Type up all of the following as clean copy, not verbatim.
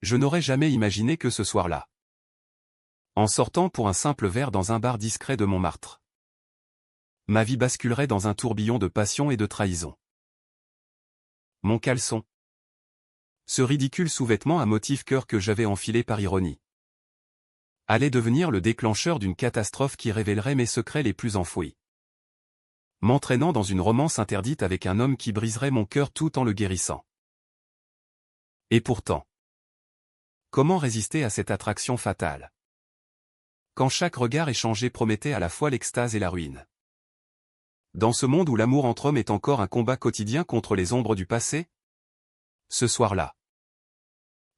Je n'aurais jamais imaginé que ce soir-là, en sortant pour un simple verre dans un bar discret de Montmartre, ma vie basculerait dans un tourbillon de passion et de trahison. Mon caleçon. Ce ridicule sous-vêtement à motif cœur que j'avais enfilé par ironie allait devenir le déclencheur d'une catastrophe qui révélerait mes secrets les plus enfouis, m'entraînant dans une romance interdite avec un homme qui briserait mon cœur tout en le guérissant. Et pourtant, comment résister à cette attraction fatale, quand chaque regard échangé promettait à la fois l'extase et la ruine? Dans ce monde où l'amour entre hommes est encore un combat quotidien contre les ombres du passé? Ce soir-là,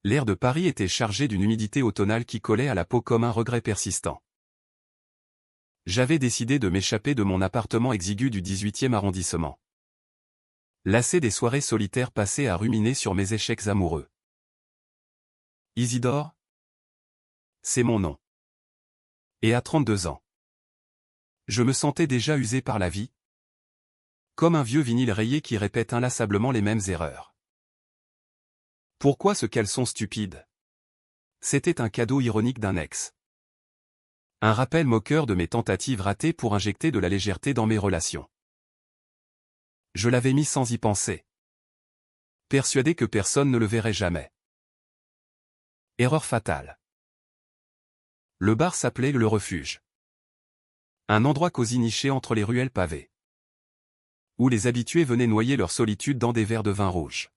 l'air de Paris était chargé d'une humidité automnale qui collait à la peau comme un regret persistant. J'avais décidé de m'échapper de mon appartement exigu du 18e arrondissement, lassé des soirées solitaires passées à ruminer sur mes échecs amoureux. Isidore, c'est mon nom. Et à 32 ans, je me sentais déjà usé par la vie, comme un vieux vinyle rayé qui répète inlassablement les mêmes erreurs. Pourquoi ce caleçon stupide? C'était un cadeau ironique d'un ex. Un rappel moqueur de mes tentatives ratées pour injecter de la légèreté dans mes relations. Je l'avais mis sans y penser, persuadé que personne ne le verrait jamais. Erreur fatale. Le bar s'appelait Le Refuge. Un endroit cosy niché entre les ruelles pavées, où les habitués venaient noyer leur solitude dans des verres de vin rouge.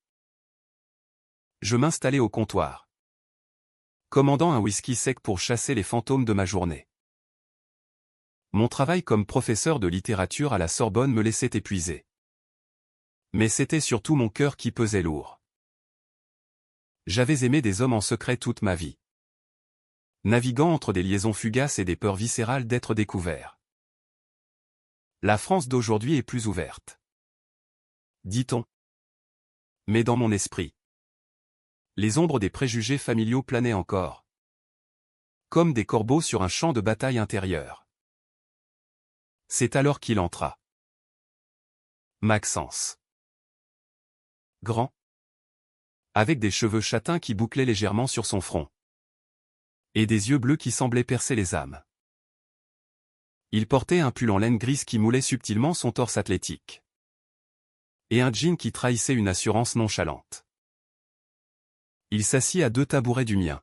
Je m'installai au comptoir, commandant un whisky sec pour chasser les fantômes de ma journée. Mon travail comme professeur de littérature à la Sorbonne me laissait épuisé. Mais c'était surtout mon cœur qui pesait lourd. J'avais aimé des hommes en secret toute ma vie, naviguant entre des liaisons fugaces et des peurs viscérales d'être découvert. La France d'aujourd'hui est plus ouverte, dit-on. Mais dans mon esprit, les ombres des préjugés familiaux planaient encore, comme des corbeaux sur un champ de bataille intérieur. C'est alors qu'il entra. Maxence. Grand, avec des cheveux châtains qui bouclaient légèrement sur son front, et des yeux bleus qui semblaient percer les âmes. Il portait un pull en laine grise qui moulait subtilement son torse athlétique, et un jean qui trahissait une assurance nonchalante. Il s'assit à 2 tabourets du mien,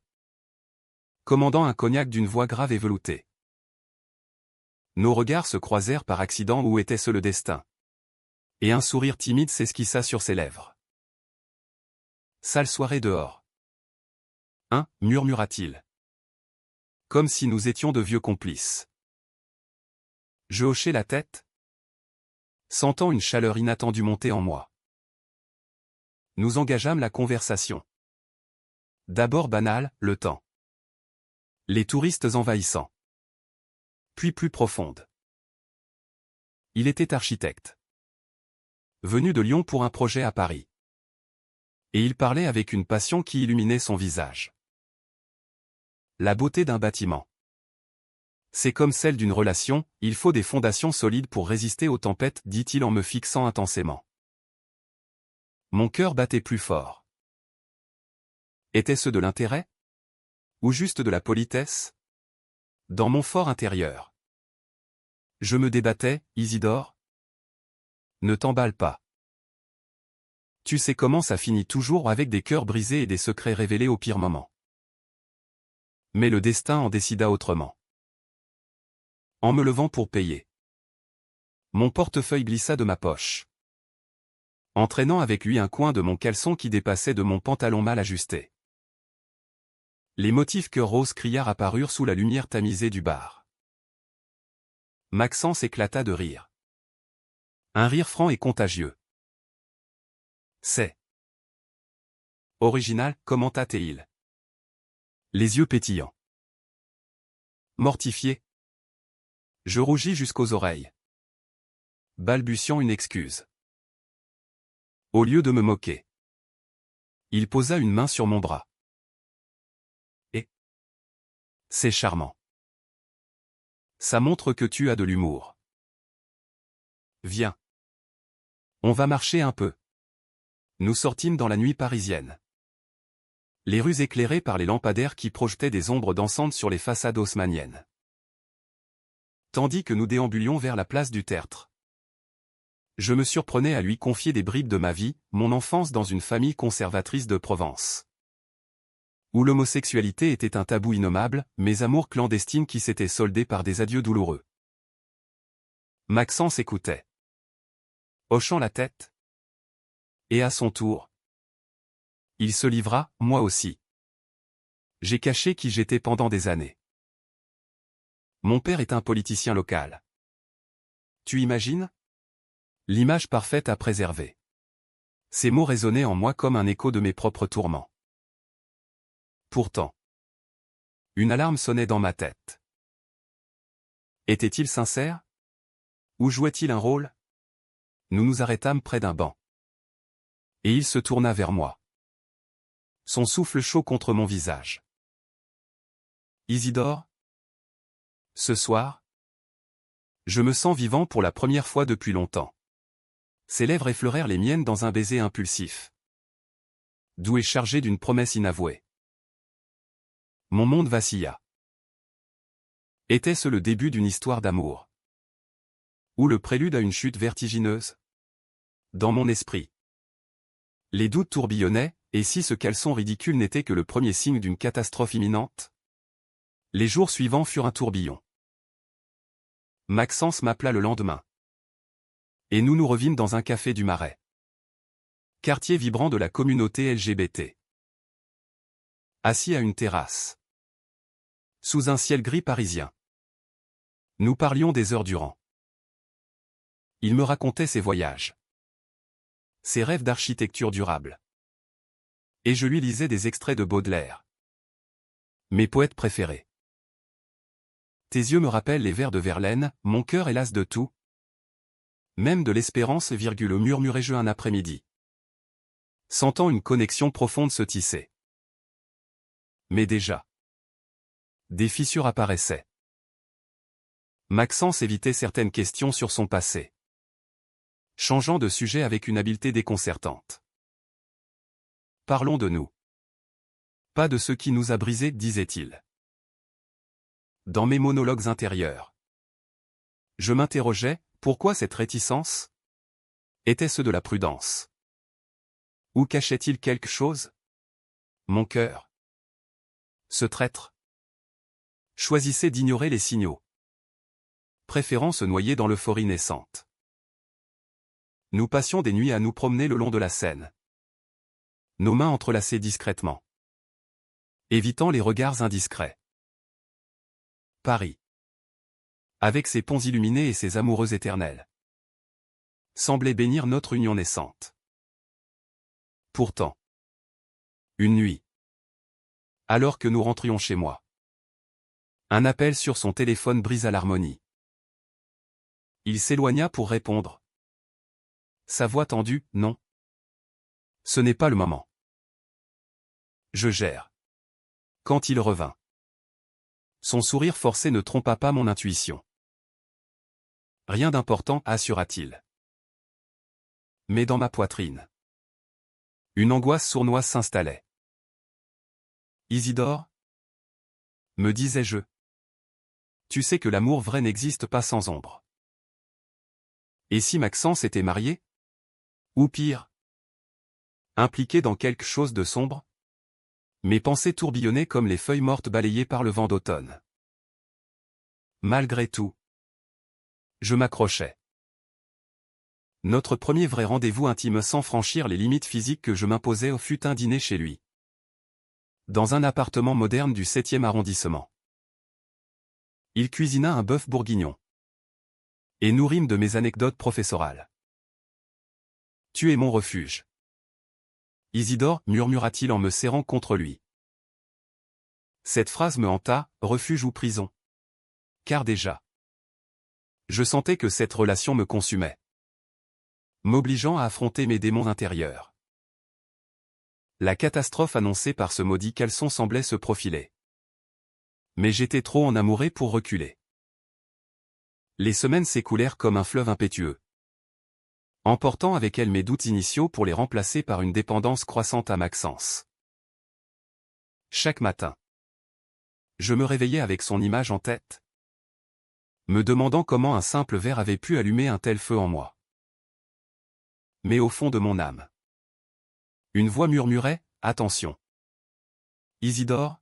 commandant un cognac d'une voix grave et veloutée. Nos regards se croisèrent par accident, ou était-ce le destin? Et un sourire timide s'esquissa sur ses lèvres. Sale soirée dehors. Hein, murmura-t-il, comme si nous étions de vieux complices. Je hochai la tête, sentant une chaleur inattendue monter en moi. Nous engageâmes la conversation. D'abord banale, le temps. Les touristes envahissants. Puis plus profonde. Il était architecte, venu de Lyon pour un projet à Paris. Et il parlait avec une passion qui illuminait son visage. La beauté d'un bâtiment, c'est comme celle d'une relation, il faut des fondations solides pour résister aux tempêtes, dit-il en me fixant intensément. Mon cœur battait plus fort. Était-ce de l'intérêt? Ou juste de la politesse? Dans mon fort intérieur, je me débattais. Isidore, ne t'emballe pas. Tu sais comment ça finit toujours, avec des cœurs brisés et des secrets révélés au pire moment. Mais le destin en décida autrement. En me levant pour payer, mon portefeuille glissa de ma poche, entraînant avec lui un coin de mon caleçon qui dépassait de mon pantalon mal ajusté. Les motifs cœur rose criards apparurent sous la lumière tamisée du bar. Maxence éclata de rire. Un rire franc et contagieux. C'est original, commenta-t-il, les yeux pétillants. Mortifié, je rougis jusqu'aux oreilles, balbutiant une excuse. Au lieu de me moquer, il posa une main sur mon bras. Et c'est charmant. Ça montre que tu as de l'humour. Viens. On va marcher un peu. Nous sortîmes dans la nuit parisienne. Les rues éclairées par les lampadaires qui projetaient des ombres dansantes sur les façades haussmanniennes. Tandis que nous déambulions vers la place du Tertre. Je me surprenais à lui confier des bribes de ma vie, mon enfance dans une famille conservatrice de Provence. Où l'homosexualité était un tabou innommable, mes amours clandestines qui s'étaient soldées par des adieux douloureux. Maxence écoutait, hochant la tête. Et à son tour, il se livra, moi aussi. J'ai caché qui j'étais pendant des années. Mon père est un politicien local. Tu imagines? L'image parfaite à préserver. Ces mots résonnaient en moi comme un écho de mes propres tourments. Pourtant, une alarme sonnait dans ma tête. Était-il sincère? Ou jouait-il un rôle? Nous nous arrêtâmes près d'un banc. Et il se tourna vers moi. Son souffle chaud contre mon visage. Isidore? Ce soir? Je me sens vivant pour la première fois depuis longtemps. Ses lèvres effleurèrent les miennes dans un baiser impulsif. Doux et chargé d'une promesse inavouée. Mon monde vacilla. Était-ce le début d'une histoire d'amour? Ou le prélude à une chute vertigineuse? Dans mon esprit, les doutes tourbillonnaient, et si ce caleçon ridicule n'était que le premier signe d'une catastrophe imminente? Les jours suivants furent un tourbillon. Maxence m'appela le lendemain. Et nous nous revîmes dans un café du Marais. Quartier vibrant de la communauté LGBT. Assis à une terrasse. Sous un ciel gris parisien. Nous parlions des heures durant. Il me racontait ses voyages. Ses rêves d'architecture durable. Et je lui lisais des extraits de Baudelaire. Mes poètes préférés. Tes yeux me rappellent les vers de Verlaine, mon cœur est las de tout. Même de l'espérance, murmurai-je un après-midi. Sentant une connexion profonde se tisser. Mais déjà, des fissures apparaissaient. Maxence évitait certaines questions sur son passé. Changeant de sujet avec une habileté déconcertante. Parlons de nous. Pas de ce qui nous a brisés, disait-il. Dans mes monologues intérieurs. Je m'interrogeais, pourquoi cette réticence? Était-ce de la prudence? Ou cachait-il quelque chose? Mon cœur. Ce traître choisissait d'ignorer les signaux, préférant se noyer dans l'euphorie naissante. Nous passions des nuits à nous promener le long de la Seine. Nos mains entrelacées discrètement. Évitant les regards indiscrets. Paris. Avec ses ponts illuminés et ses amoureux éternels. Semblait bénir notre union naissante. Pourtant. Une nuit. Alors que nous rentrions chez moi. Un appel sur son téléphone brisa l'harmonie. Il s'éloigna pour répondre. Sa voix tendue, non. Ce n'est pas le moment. Je gère. Quand il revint. Son sourire forcé ne trompa pas mon intuition. Rien d'important, assura-t-il. Mais dans ma poitrine, une angoisse sournoise s'installait. Isidore? Me disais-je. Tu sais que l'amour vrai n'existe pas sans ombre. Et si Maxence était marié? Ou pire? Impliqué dans quelque chose de sombre? Mes pensées tourbillonnaient comme les feuilles mortes balayées par le vent d'automne. Malgré tout, je m'accrochais. Notre premier vrai rendez-vous intime sans franchir les limites physiques que je m'imposais fut un dîner chez lui. Dans un appartement moderne du 7e arrondissement. Il cuisina un bœuf bourguignon. Et nourrîmes de mes anecdotes professorales. Tu es mon refuge. Isidore, murmura-t-il en me serrant contre lui. Cette phrase me hanta, refuge ou prison. Car déjà, je sentais que cette relation me consumait. M'obligeant à affronter mes démons intérieurs. La catastrophe annoncée par ce maudit caleçon semblait se profiler. Mais j'étais trop enamouré pour reculer. Les semaines s'écoulèrent comme un fleuve impétueux. Emportant avec elle mes doutes initiaux pour les remplacer par une dépendance croissante à Maxence. Chaque matin. Je me réveillais avec son image en tête, me demandant comment un simple verre avait pu allumer un tel feu en moi. Mais au fond de mon âme, une voix murmurait, « Attention. Isidore,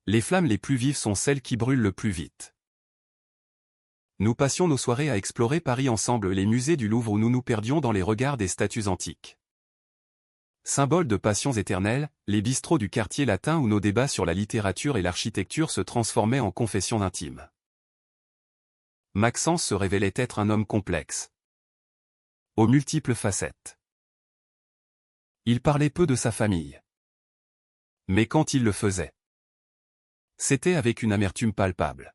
les flammes les plus vives sont celles qui brûlent le plus vite. » Nous passions nos soirées à explorer Paris ensemble, les musées du Louvre où nous nous perdions dans les regards des statues antiques. Symboles de passions éternelles, les bistrots du quartier latin où nos débats sur la littérature et l'architecture se transformaient en confessions intimes. Maxence se révélait être un homme complexe, aux multiples facettes. Il parlait peu de sa famille. Mais quand il le faisait, c'était avec une amertume palpable.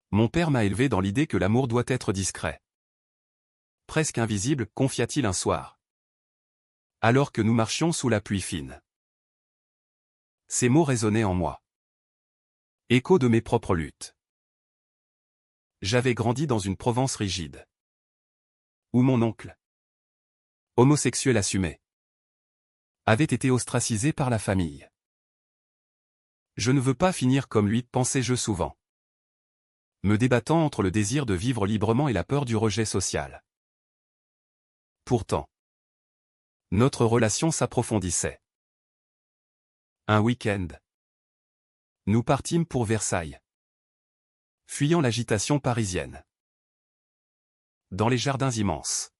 Mon père m'a élevé dans l'idée que l'amour doit être discret. Presque invisible, confia-t-il un soir, alors que nous marchions sous la pluie fine. Ces mots résonnaient en moi. Écho de mes propres luttes. J'avais grandi dans une Provence rigide, où mon oncle, homosexuel assumé, avait été ostracisé par la famille. Je ne veux pas finir comme lui, pensais-je souvent, me débattant entre le désir de vivre librement et la peur du rejet social. Pourtant, notre relation s'approfondissait. Un week-end, nous partîmes pour Versailles, fuyant l'agitation parisienne. Dans les jardins immenses,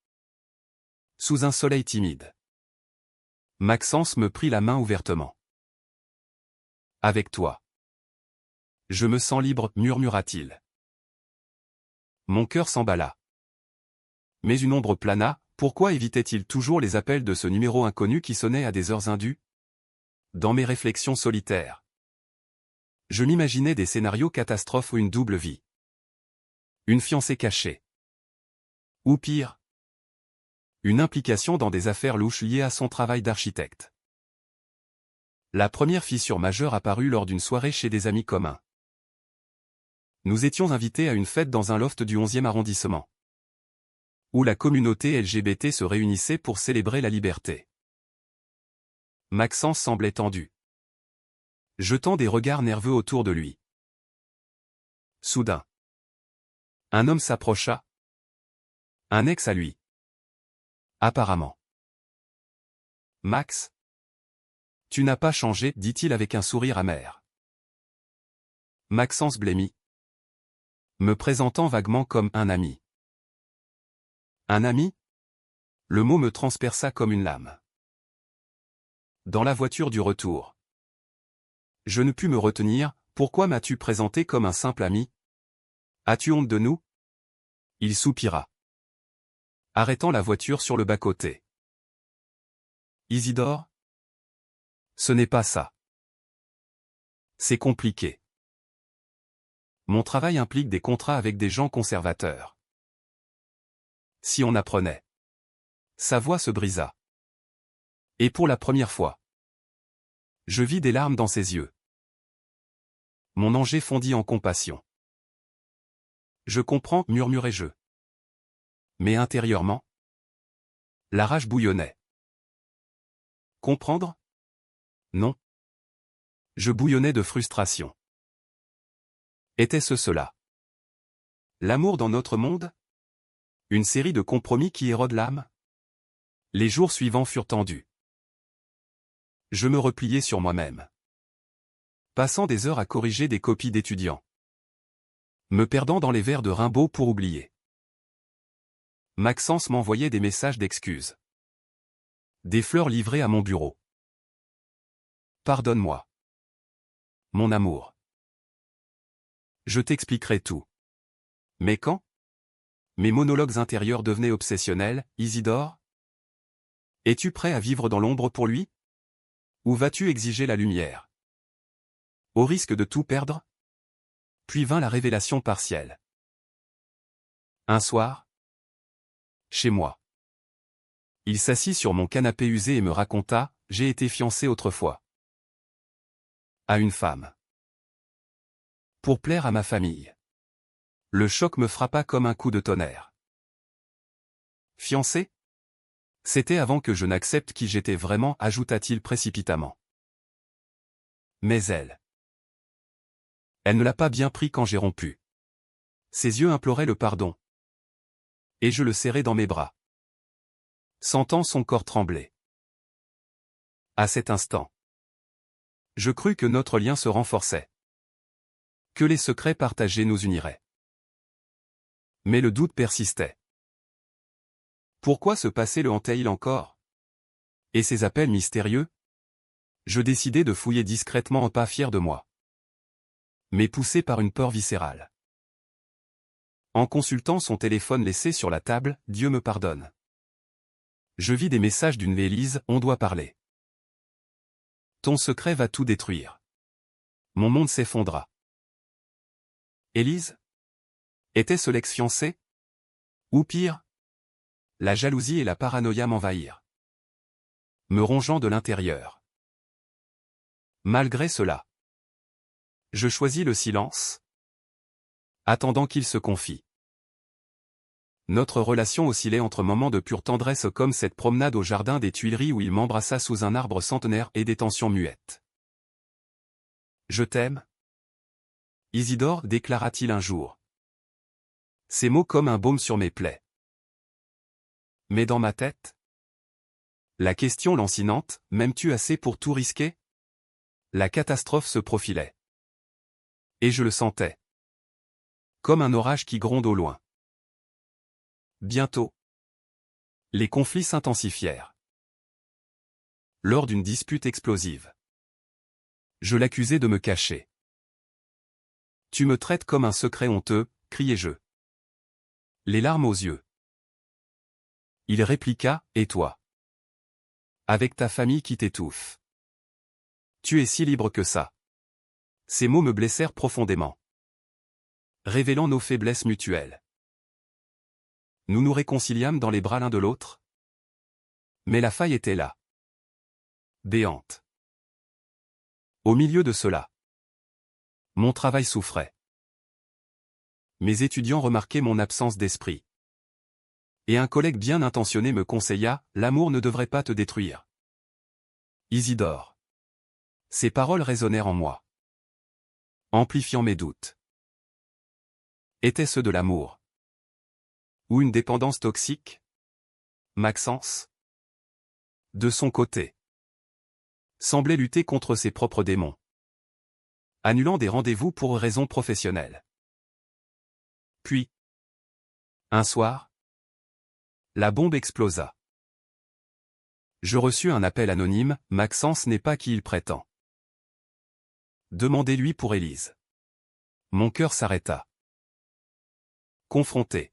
sous un soleil timide, Maxence me prit la main ouvertement. « Avec toi, je me sens libre, murmura-t-il. » Mon cœur s'emballa. Mais une ombre plana, pourquoi évitait-il toujours les appels de ce numéro inconnu qui sonnait à des heures indues? Dans mes réflexions solitaires, je m'imaginais des scénarios catastrophes ou une double vie. Une fiancée cachée. Ou pire, une implication dans des affaires louches liées à son travail d'architecte. La première fissure majeure apparut lors d'une soirée chez des amis communs. Nous étions invités à une fête dans un loft du 11e arrondissement, où la communauté LGBT se réunissait pour célébrer la liberté. Maxence semblait tendu, jetant des regards nerveux autour de lui. Soudain, un homme s'approcha. Un ex à lui. Apparemment. « Max, tu n'as pas changé, » dit-il avec un sourire amer. Maxence blêmit, me présentant vaguement comme un ami. Un ami? Le mot me transperça comme une lame. Dans la voiture du retour, je ne pus me retenir. « Pourquoi m'as-tu présenté comme un simple ami? As-tu honte de nous ?» Il soupira, arrêtant la voiture sur le bas-côté. « Isidore? Ce n'est pas ça. C'est compliqué. Mon travail implique des contrats avec des gens conservateurs. Si on apprenait. » Sa voix se brisa. Et pour la première fois, je vis des larmes dans ses yeux. Mon ange fondit en compassion. « Je comprends, » murmurai-je. Mais intérieurement, la rage bouillonnait. Comprendre? Non. Je bouillonnais de frustration. Était-ce cela? L'amour dans notre monde? Une série de compromis qui érodent l'âme? Les jours suivants furent tendus. Je me repliai sur moi-même, passant des heures à corriger des copies d'étudiants, me perdant dans les vers de Rimbaud pour oublier. Maxence m'envoyait des messages d'excuses, des fleurs livrées à mon bureau. Pardonne-moi, mon amour. Je t'expliquerai tout. Mais quand? Mes monologues intérieurs devenaient obsessionnels. Isidore? Es-tu prêt à vivre dans l'ombre pour lui? Ou vas-tu exiger la lumière? Au risque de tout perdre? Puis vint la révélation partielle. Un soir, chez moi, il s'assit sur mon canapé usé et me raconta: « J'ai été fiancé autrefois à une femme, pour plaire à ma famille. » Le choc me frappa comme un coup de tonnerre. Fiancé? C'était avant que je n'accepte qui j'étais vraiment, ajouta-t-il précipitamment. Mais elle ne l'a pas bien pris quand j'ai rompu. Ses yeux imploraient le pardon. Et je le serrais dans mes bras. Sentant son corps trembler. À cet instant, je crus que notre lien se renforçait. Que les secrets partagés nous uniraient. Mais le doute persistait. Pourquoi ce passé le hantait-il encore? Et ces appels mystérieux? Je décidai de fouiller discrètement, pas fier de moi, mais poussé par une peur viscérale. En consultant son téléphone laissé sur la table, Dieu me pardonne. Je vis des messages d'une Élise, on doit parler. Ton secret va tout détruire. Mon monde s'effondra. Élise? Était-ce l'ex-fiancé? Ou pire? La jalousie et la paranoïa m'envahirent, me rongeant de l'intérieur. Malgré cela, je choisis le silence, attendant qu'il se confie. Notre relation oscillait entre moments de pure tendresse comme cette promenade au jardin des Tuileries où il m'embrassa sous un arbre centenaire et des tensions muettes. Je t'aime, Isidore, déclara-t-il un jour. Ces mots comme un baume sur mes plaies. Mais dans ma tête, la question lancinante, m'aimes-tu assez pour tout risquer? La catastrophe se profilait. Et je le sentais. Comme un orage qui gronde au loin. Bientôt, les conflits s'intensifièrent. Lors d'une dispute explosive, je l'accusai de me cacher. Tu me traites comme un secret honteux, criai-je. Les larmes aux yeux. Il répliqua, et toi? Avec ta famille qui t'étouffe. Tu es si libre que ça. Ces mots me blessèrent profondément, révélant nos faiblesses mutuelles. Nous nous réconciliâmes dans les bras l'un de l'autre. Mais la faille était là. Béante. Au milieu de cela, mon travail souffrait. Mes étudiants remarquaient mon absence d'esprit. Et un collègue bien intentionné me conseilla, l'amour ne devrait pas te détruire. Isidore. Ces paroles résonnèrent en moi, amplifiant mes doutes. Était-ce de l'amour? Ou une dépendance toxique? Maxence, de son côté, semblait lutter contre ses propres démons, annulant des rendez-vous pour raisons professionnelles. Puis, un soir, la bombe explosa. Je reçus un appel anonyme, Maxence n'est pas qui il prétend. Demandez-lui pour Élise. Mon cœur s'arrêta. Confronté.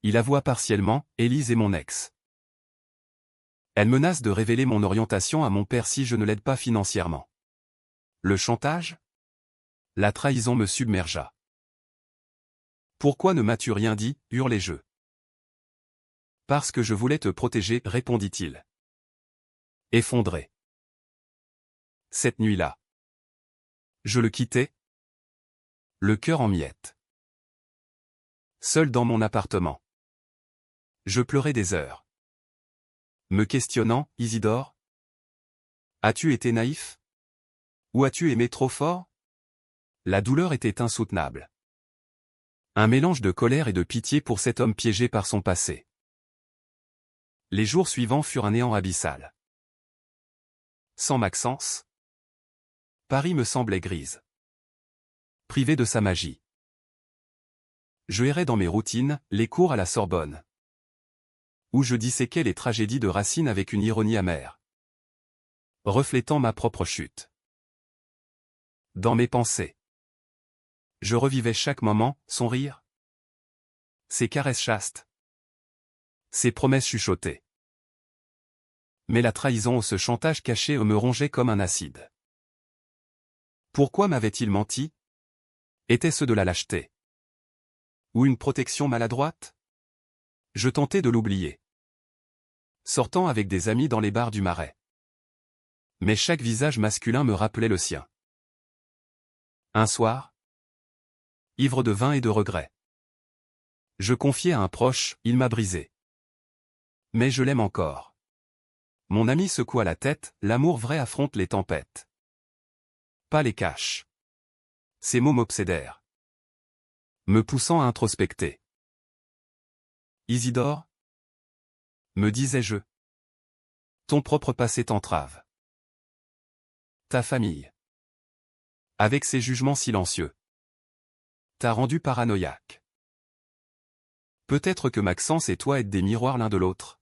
Il avoua partiellement, Élise est mon ex. Elle menace de révéler mon orientation à mon père si je ne l'aide pas financièrement. Le chantage? La trahison me submergea. Pourquoi ne m'as-tu rien dit, hurlai-je. Parce que je voulais te protéger, répondit-il. Effondré. Cette nuit-là, je le quittai, le cœur en miettes. Seul dans mon appartement. Je pleurais des heures. Me questionnant, Isidore? As-tu été naïf? Ou as-tu aimé trop fort? La douleur était insoutenable. Un mélange de colère et de pitié pour cet homme piégé par son passé. Les jours suivants furent un néant abyssal. Sans Maxence, Paris me semblait grise. Privé de sa magie. Je errais dans mes routines, les cours à la Sorbonne, où je disséquais les tragédies de Racine avec une ironie amère, reflétant ma propre chute. Dans mes pensées, je revivais chaque moment, son rire, ses caresses chastes, ses promesses chuchotées. Mais la trahison ou ce chantage caché me rongeait comme un acide. Pourquoi m'avait-il menti? Était-ce de la lâcheté? Ou une protection maladroite? Je tentais de l'oublier, sortant avec des amis dans les bars du Marais. Mais chaque visage masculin me rappelait le sien. Un soir, ivre de vin et de regrets, je confiai à un proche, il m'a brisé. Mais je l'aime encore. Mon ami secoua la tête, l'amour vrai affronte les tempêtes. Pas les caches. Ces mots m'obsédèrent, me poussant à introspecter. Isidore, me disais-je, ton propre passé t'entrave. Ta famille, avec ses jugements silencieux, t'a rendu paranoïaque. Peut-être que Maxence et toi êtes des miroirs l'un de l'autre.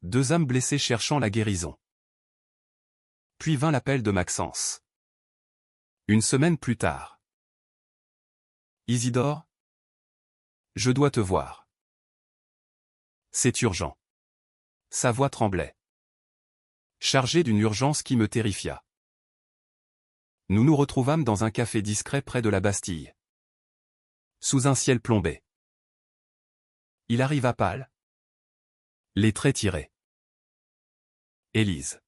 Deux âmes blessées cherchant la guérison. Puis vint l'appel de Maxence. Une semaine plus tard. Isidore, je dois te voir. C'est urgent. Sa voix tremblait, chargée d'une urgence qui me terrifia. Nous nous retrouvâmes dans un café discret près de la Bastille. Sous un ciel plombé. Il arriva pâle, les traits tirés. Élise.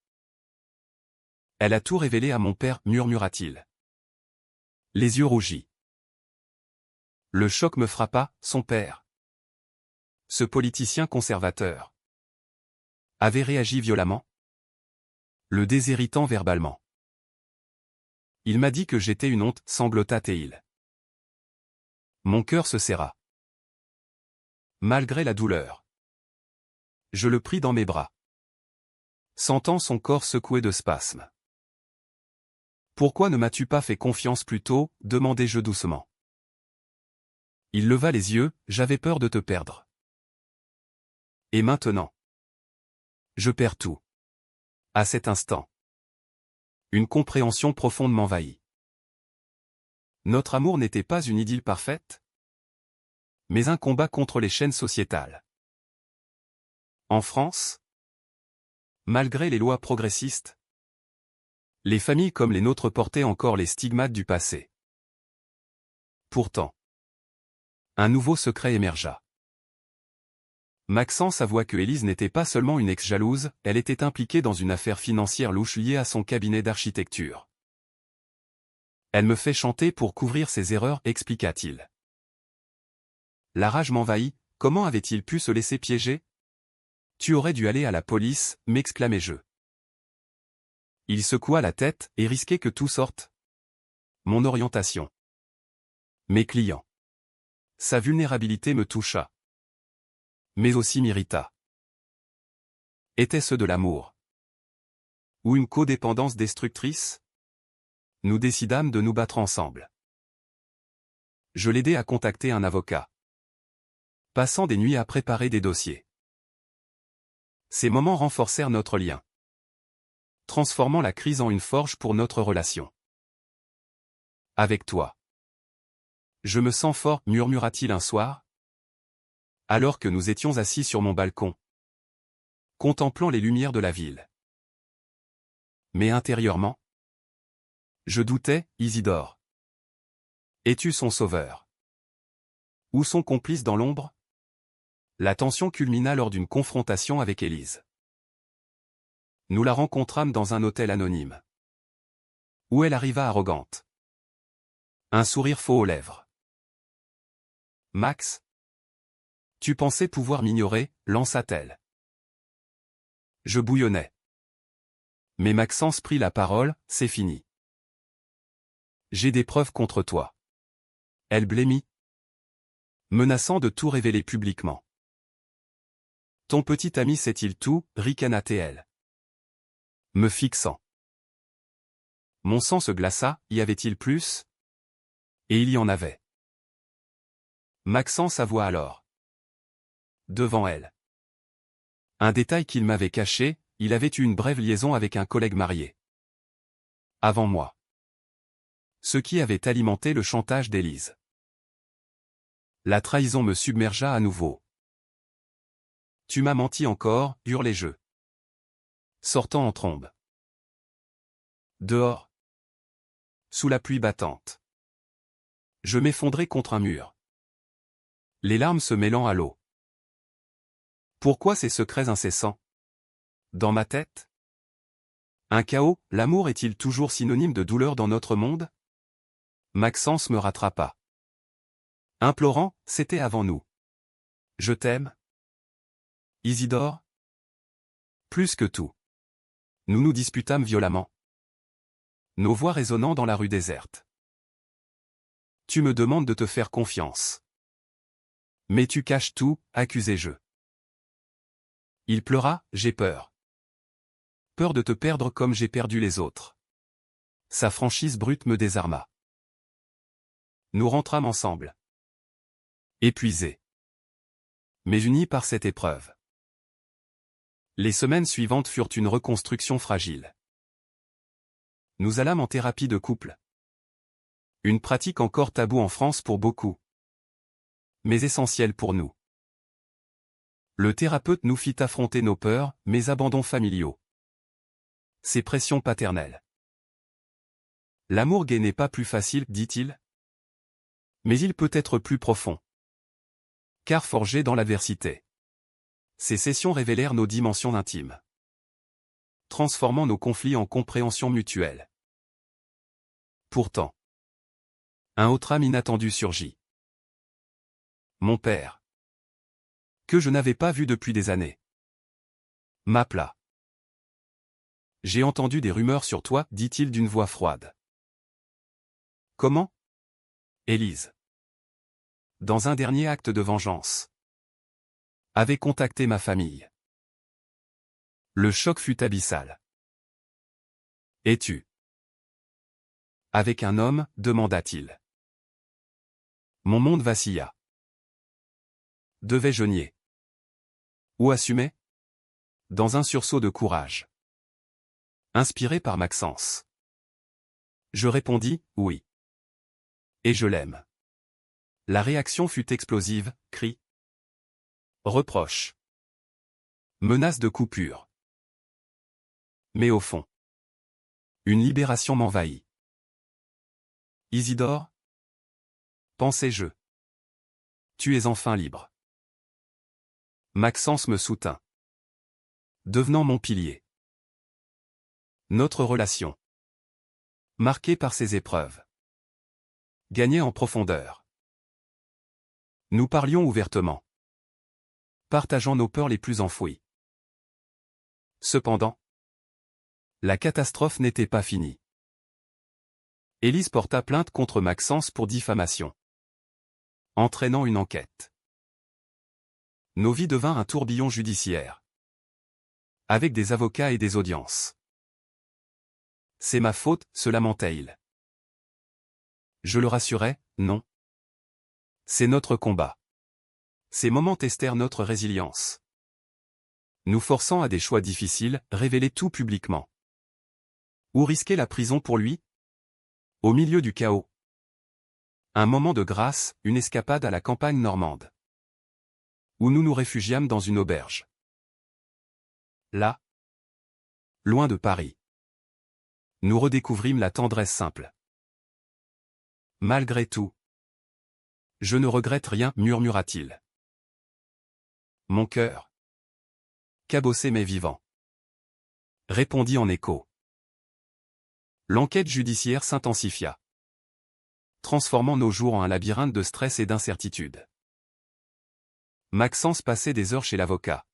Elle a tout révélé à mon père, murmura-t-il. Les yeux rougis. Le choc me frappa, son père. Ce politicien conservateur avait réagi violemment, le déshéritant verbalement. Il m'a dit que j'étais une honte, sanglota-t-il. Mon cœur se serra. Malgré la douleur, je le pris dans mes bras, sentant son corps secoué de spasmes. Pourquoi ne m'as-tu pas fait confiance plus tôt, demandai-je doucement. Il leva les yeux, j'avais peur de te perdre. Et maintenant? Je perds tout. À cet instant. Une compréhension profonde m'envahit. Notre amour n'était pas une idylle parfaite, mais un combat contre les chaînes sociétales. En France, malgré les lois progressistes, les familles comme les nôtres portaient encore les stigmates du passé. Pourtant, un nouveau secret émergea. Maxence avoua que Élise n'était pas seulement une ex-jalouse, elle était impliquée dans une affaire financière louche liée à son cabinet d'architecture. Elle me fait chanter pour couvrir ses erreurs, expliqua-t-il. La rage m'envahit, comment avait-il pu se laisser piéger? Tu aurais dû aller à la police, m'exclamai-je. Il secoua la tête et risquait que tout sorte. Mon orientation. Mes clients. Sa vulnérabilité me toucha. Mais aussi m'irrita. Était-ce de l'amour? Ou une codépendance destructrice? Nous décidâmes de nous battre ensemble. Je l'aidai à contacter un avocat, passant des nuits à préparer des dossiers. Ces moments renforcèrent notre lien, transformant la crise en une forge pour notre relation. Avec toi. Je me sens fort, murmura-t-il un soir, alors que nous étions assis sur mon balcon, contemplant les lumières de la ville. Mais intérieurement, je doutais, Isidore. Es-tu son sauveur? Ou son complice dans l'ombre? La tension culmina lors d'une confrontation avec Élise. Nous la rencontrâmes dans un hôtel anonyme, où elle arriva arrogante. Un sourire faux aux lèvres. Max? Tu pensais pouvoir m'ignorer, lança-t-elle. Je bouillonnais. Mais Maxence prit la parole, c'est fini. J'ai des preuves contre toi. Elle blêmit, menaçant de tout révéler publiquement. Ton petit ami sait-il tout, ricana-t-elle. Me fixant. Mon sang se glaça, y avait-il plus? Et il y en avait. Maxence avoua alors. Devant elle. Un détail qu'il m'avait caché, il avait eu une brève liaison avec un collègue marié. Avant moi. Ce qui avait alimenté le chantage d'Élise. La trahison me submergea à nouveau. Tu m'as menti encore, hurlai-je, sortant en trombe. Dehors. Sous la pluie battante. Je m'effondrai contre un mur. Les larmes se mêlant à l'eau. Pourquoi ces secrets incessants? Dans ma tête? Un chaos, l'amour est-il toujours synonyme de douleur dans notre monde? Maxence me rattrapa. Implorant, c'était avant nous. Je t'aime? Isidore? Plus que tout. Nous nous disputâmes violemment. Nos voix résonnant dans la rue déserte. Tu me demandes de te faire confiance. Mais tu caches tout, accusai-je. Il pleura, j'ai peur. Peur de te perdre comme j'ai perdu les autres. Sa franchise brute me désarma. Nous rentrâmes ensemble. Épuisés. Mais unis par cette épreuve. Les semaines suivantes furent une reconstruction fragile. Nous allâmes en thérapie de couple. Une pratique encore taboue en France pour beaucoup. Mais essentielle pour nous. Le thérapeute nous fit affronter nos peurs, mes abandons familiaux. Ses pressions paternelles. L'amour gay n'est pas plus facile, dit-il. Mais il peut être plus profond. Car forgé dans l'adversité. Ces sessions révélèrent nos dimensions intimes. Transformant nos conflits en compréhension mutuelle. Pourtant, un autre âme inattendu surgit. Mon père. Que je n'avais pas vu depuis des années. M'appela. J'ai entendu des rumeurs sur toi, dit-il d'une voix froide. Comment? Élise. Dans un dernier acte de vengeance. Avait contacté ma famille. Le choc fut abyssal. Es-tu avec un homme, demanda-t-il. Mon monde vacilla. Devais-je nier? Ou assumer? Dans un sursaut de courage. Inspiré par Maxence. Je répondis, oui. Et je l'aime. La réaction fut explosive, cris. Reproches. Menaces de coupure. Mais au fond. Une libération m'envahit. Isidore? Pensai-je. Tu es enfin libre. Maxence me soutint. Devenant mon pilier. Notre relation. Marquée par ces épreuves. Gagnait en profondeur. Nous parlions ouvertement. Partageant nos peurs les plus enfouies. Cependant, la catastrophe n'était pas finie. Élise porta plainte contre Maxence pour diffamation. Entraînant une enquête. Nos vies devinrent un tourbillon judiciaire. Avec des avocats et des audiences. C'est ma faute, se lamentait-il. Je le rassurais, non. C'est notre combat. Ces moments testèrent notre résilience. Nous forçant à des choix difficiles, révéler tout publiquement. Ou risquer la prison pour lui? Au milieu du chaos. Un moment de grâce, une escapade à la campagne normande. Où nous nous réfugiâmes dans une auberge. Là, loin de Paris. Nous redécouvrîmes la tendresse simple. Malgré tout. Je ne regrette rien, murmura-t-il. Mon cœur. Cabossé mais vivant. Répondit en écho. L'enquête judiciaire s'intensifia. Transformant nos jours en un labyrinthe de stress et d'incertitude. Maxence passait des heures chez l'avocat.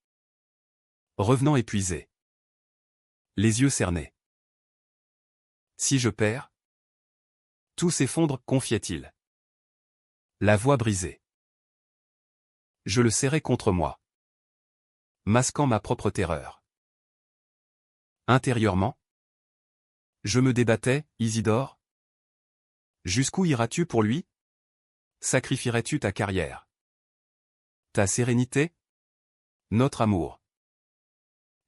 Revenant épuisé. Les yeux cernés. Si je perds? Tout s'effondre, confiait-il. La voix brisée. Je le serrais contre moi. Masquant ma propre terreur. Intérieurement, je me débattais, Isidore. Jusqu'où iras-tu pour lui? Sacrifierais-tu ta carrière? Ta sérénité? Notre amour.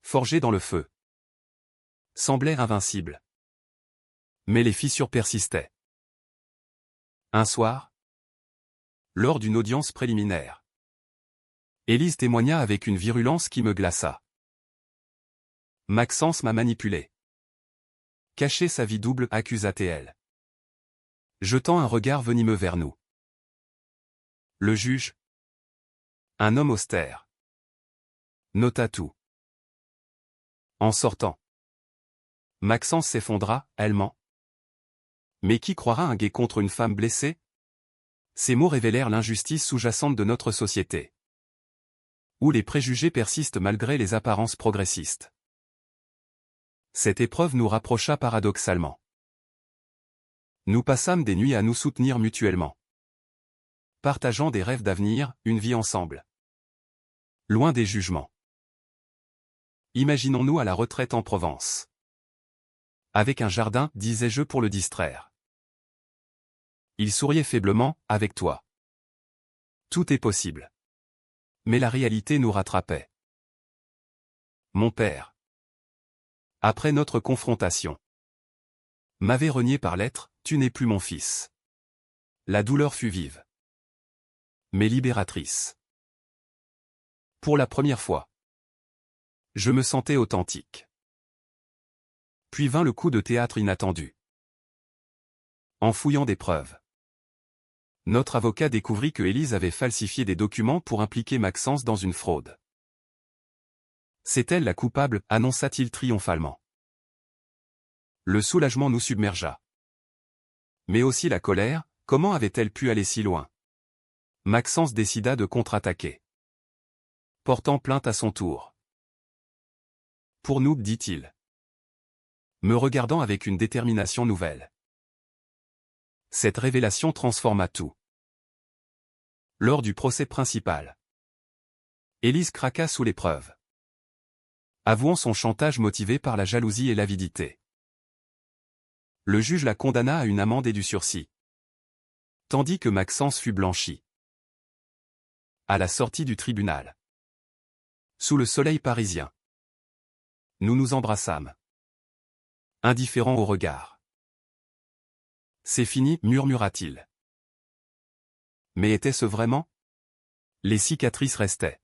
Forgé dans le feu. Semblait invincible. Mais les fissures persistaient. Un soir, lors d'une audience préliminaire, Élise témoigna avec une virulence qui me glaça. Maxence m'a manipulé. Caché sa vie double, accusa-t-elle. Jetant un regard venimeux vers nous. Le juge, un homme austère, nota tout. En sortant, Maxence s'effondra, elle ment. Mais qui croira un gay contre une femme blessée? Ces mots révélèrent l'injustice sous-jacente de notre société. Où les préjugés persistent malgré les apparences progressistes. Cette épreuve nous rapprocha paradoxalement. Nous passâmes des nuits à nous soutenir mutuellement. Partageant des rêves d'avenir, une vie ensemble. Loin des jugements. Imaginons-nous à la retraite en Provence. Avec un jardin, disais-je pour le distraire. Il souriait faiblement, avec toi. Tout est possible. Mais la réalité nous rattrapait. Mon père. Après notre confrontation. M'avait renié par lettre, tu n'es plus mon fils. La douleur fut vive. Mais libératrice. Pour la première fois. Je me sentais authentique. Puis vint le coup de théâtre inattendu. En fouillant des preuves. Notre avocat découvrit que Élise avait falsifié des documents pour impliquer Maxence dans une fraude. C'est elle la coupable, annonça-t-il triomphalement. Le soulagement nous submergea. Mais aussi la colère, comment avait-elle pu aller si loin? Maxence décida de contre-attaquer. Portant plainte à son tour. Pour nous, dit-il. Me regardant avec une détermination nouvelle. Cette révélation transforma tout. Lors du procès principal. Élise craqua sous l'épreuve. Avouant son chantage motivé par la jalousie et l'avidité. Le juge la condamna à une amende et du sursis. Tandis que Maxence fut blanchi. À la sortie du tribunal. Sous le soleil parisien. Nous nous embrassâmes. Indifférents au regard. C'est fini, murmura-t-il. Mais était-ce vraiment? Les cicatrices restaient.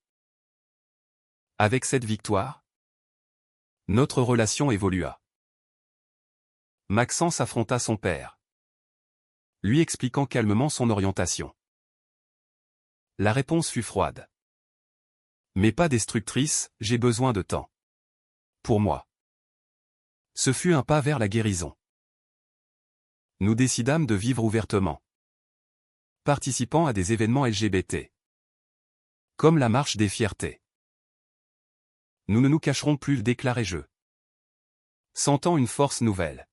Avec cette victoire, notre relation évolua. Maxence affronta son père, lui expliquant calmement son orientation. La réponse fut froide. Mais pas destructrice, j'ai besoin de temps. Pour moi. Ce fut un pas vers la guérison. Nous décidâmes de vivre ouvertement. Participant à des événements LGBT. Comme la marche des fiertés. Nous ne nous cacherons plus, déclarai-je. Sentant une force nouvelle.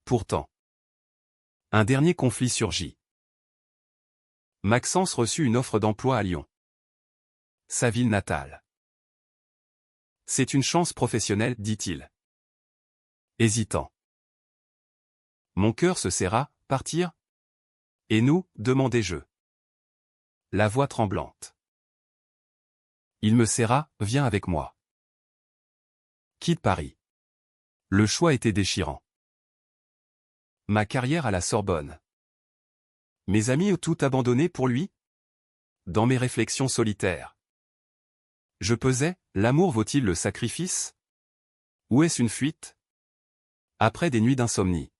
Pourtant. Un dernier conflit surgit. Maxence reçut une offre d'emploi à Lyon. Sa ville natale. C'est une chance professionnelle, dit-il. Hésitant. Mon cœur se serra, partir? Et nous, demandai-je. La voix tremblante. Il me serra, viens avec moi. Quitte Paris. Le choix était déchirant. Ma carrière à la Sorbonne. Mes amis ont tout abandonné pour lui? Dans mes réflexions solitaires. Je pesais, l'amour vaut-il le sacrifice? Ou est-ce une fuite? Après des nuits d'insomnie.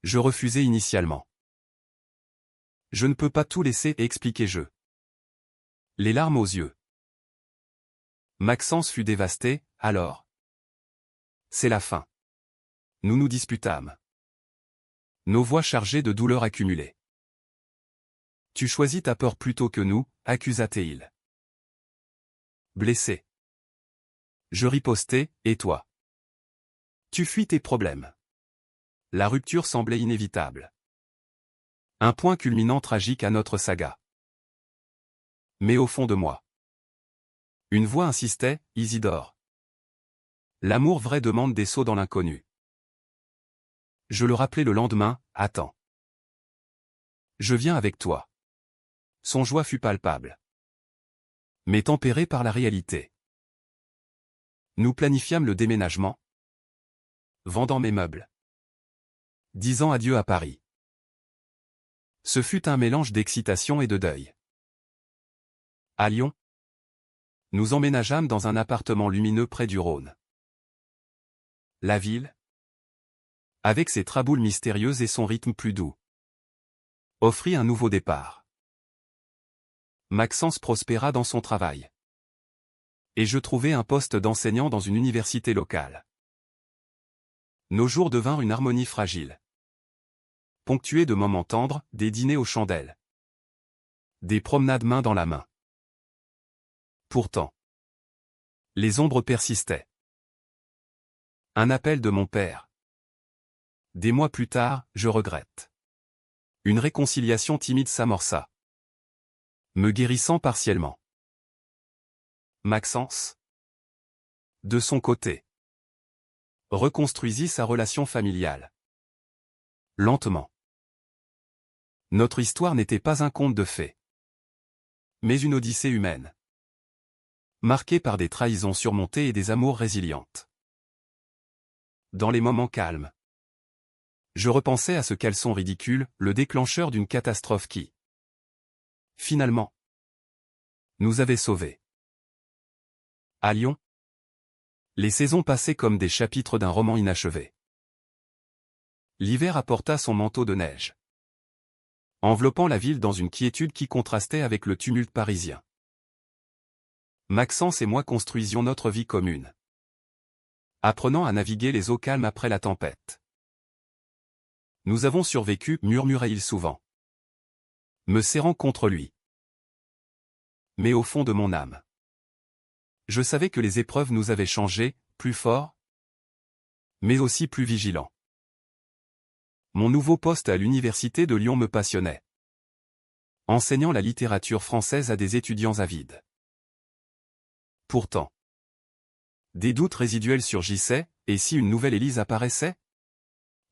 Je refusai initialement. Je ne peux pas tout laisser, expliquai-je. Les larmes aux yeux. Maxence fut dévasté, alors. C'est la fin. Nous nous disputâmes. Nos voix chargées de douleurs accumulées. Tu choisis ta peur plutôt que nous, accusa-t-il. Blessé. Je ripostai, et toi? Tu fuis tes problèmes. La rupture semblait inévitable. Un point culminant tragique à notre saga. Mais au fond de moi. Une voix insistait, Isidore. L'amour vrai demande des sauts dans l'inconnu. Je le rappelai le lendemain, attends. Je viens avec toi. Son joie fut palpable. Mais tempérée par la réalité. Nous planifiâmes le déménagement. Vendant mes meubles. Disant adieu à Paris. Ce fut un mélange d'excitation et de deuil. À Lyon. Nous emménageâmes dans un appartement lumineux près du Rhône. La ville, avec ses traboules mystérieuses et son rythme plus doux, offrit un nouveau départ. Maxence prospéra dans son travail. Et je trouvai un poste d'enseignant dans une université locale. Nos jours devinrent une harmonie fragile. Ponctués de moments tendres, des dîners aux chandelles. Des promenades main dans la main. Pourtant, les ombres persistaient. Un appel de mon père. Des mois plus tard, je regrette. Une réconciliation timide s'amorça, me guérissant partiellement. Maxence, de son côté, reconstruisit sa relation familiale. Lentement. Notre histoire n'était pas un conte de fées, mais une odyssée humaine, marquée par des trahisons surmontées et des amours résilientes. Dans les moments calmes, je repensais à ce caleçon ridicule, le déclencheur d'une catastrophe qui, finalement, nous avait sauvés. À Lyon, les saisons passaient comme des chapitres d'un roman inachevé. L'hiver apporta son manteau de neige, enveloppant la ville dans une quiétude qui contrastait avec le tumulte parisien. Maxence et moi construisions notre vie commune, apprenant à naviguer les eaux calmes après la tempête. Nous avons survécu, murmurait-il souvent, me serrant contre lui. Mais au fond de mon âme, je savais que les épreuves nous avaient changés, plus forts, mais aussi plus vigilants. Mon nouveau poste à l'université de Lyon me passionnait, enseignant la littérature française à des étudiants avides. Pourtant, des doutes résiduels surgissaient, et si une nouvelle Élise apparaissait?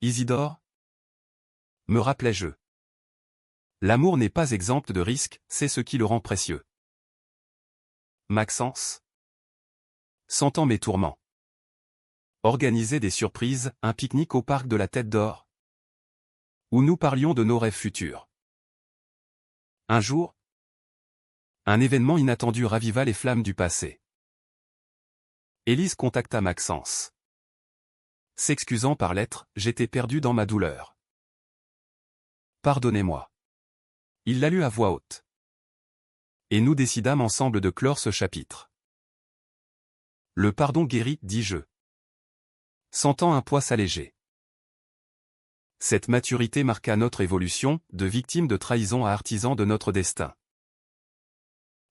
Isidore? Me rappelais-je. L'amour n'est pas exempt de risques, c'est ce qui le rend précieux. Maxence, sentant mes tourments, organisait des surprises, un pique-nique au parc de la Tête d'Or, où nous parlions de nos rêves futurs. Un jour, un événement inattendu raviva les flammes du passé. Élise contacta Maxence. S'excusant par lettre, j'étais perdu dans ma douleur. Pardonnez-moi. Il la lut à voix haute. Et nous décidâmes ensemble de clore ce chapitre. Le pardon guérit, dis-je, sentant un poids s'alléger. Cette maturité marqua notre évolution, de victime de trahison à artisan de notre destin.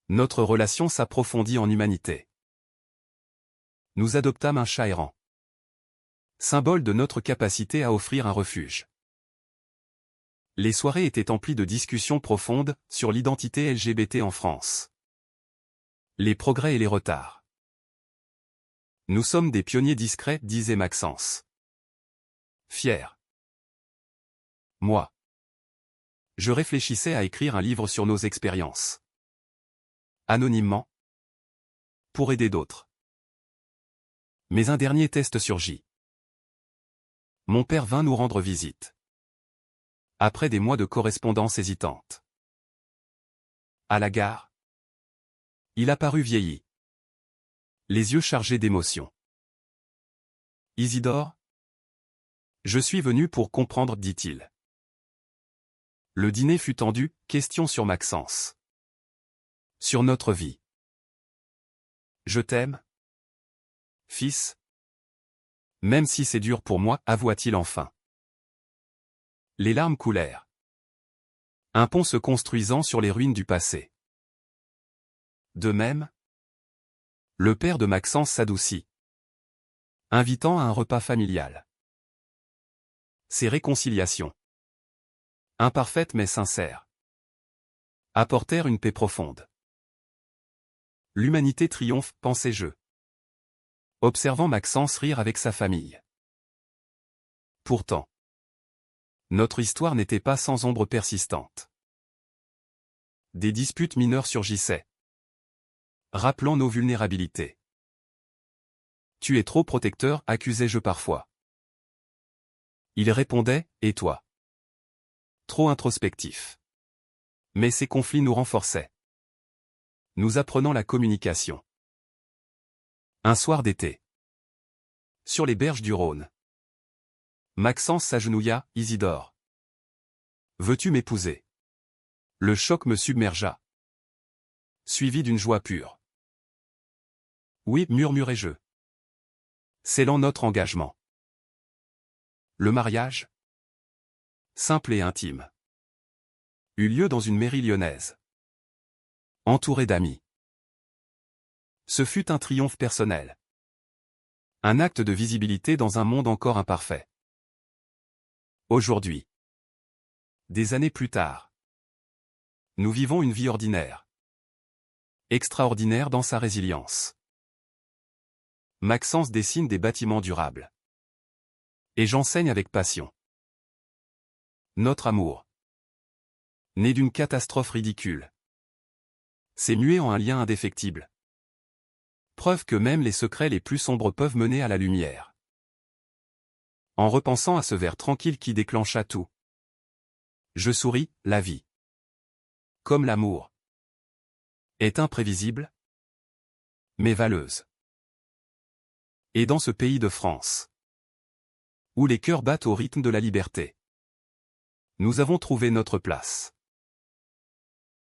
Notre relation s'approfondit en humanité. Nous adoptâmes un chat errant, symbole de notre capacité à offrir un refuge. Les soirées étaient emplies de discussions profondes sur l'identité LGBT en France. Les progrès et les retards. Nous sommes des pionniers discrets, disait Maxence. Fier. Moi, je réfléchissais à écrire un livre sur nos expériences. Anonymement. Pour aider d'autres. Mais un dernier test surgit. Mon père vint nous rendre visite. Après des mois de correspondance hésitante. À la gare, il apparut vieilli, les yeux chargés d'émotion. Isidore? Je suis venu pour comprendre, dit-il. Le dîner fut tendu, question sur Maxence. Sur notre vie. Je t'aime, fils. Même si c'est dur pour moi, avoua-t-il enfin. Les larmes coulèrent. Un pont se construisant sur les ruines du passé. De même, le père de Maxence s'adoucit, invitant à un repas familial. Ces réconciliations, imparfaites mais sincères, apportèrent une paix profonde. L'humanité triomphe, pensais-je, observant Maxence rire avec sa famille. Pourtant, notre histoire n'était pas sans ombre persistante. Des disputes mineures surgissaient, rappelant nos vulnérabilités. Tu es trop protecteur, accusais-je parfois. Il répondait, et toi? Trop introspectif. Mais ces conflits nous renforçaient. Nous apprenons la communication. Un soir d'été. Sur les berges du Rhône. Maxence s'agenouilla, Isidore. Veux-tu m'épouser? Le choc me submergea. Suivi d'une joie pure. Oui, murmurai-je. Scellant notre engagement. Le mariage, simple et intime, eut lieu dans une mairie lyonnaise. Entouré d'amis. Ce fut un triomphe personnel. Un acte de visibilité dans un monde encore imparfait. Aujourd'hui. Des années plus tard. Nous vivons une vie ordinaire. Extraordinaire dans sa résilience. Maxence dessine des bâtiments durables. Et j'enseigne avec passion. Notre amour. Né d'une catastrophe ridicule. S'est mué en un lien indéfectible. Preuve que même les secrets les plus sombres peuvent mener à la lumière. En repensant à ce verre tranquille qui déclencha tout. Je souris, la vie. Comme l'amour. Est imprévisible, mais valleuse. Et dans ce pays de France, où les cœurs battent au rythme de la liberté, nous avons trouvé notre place.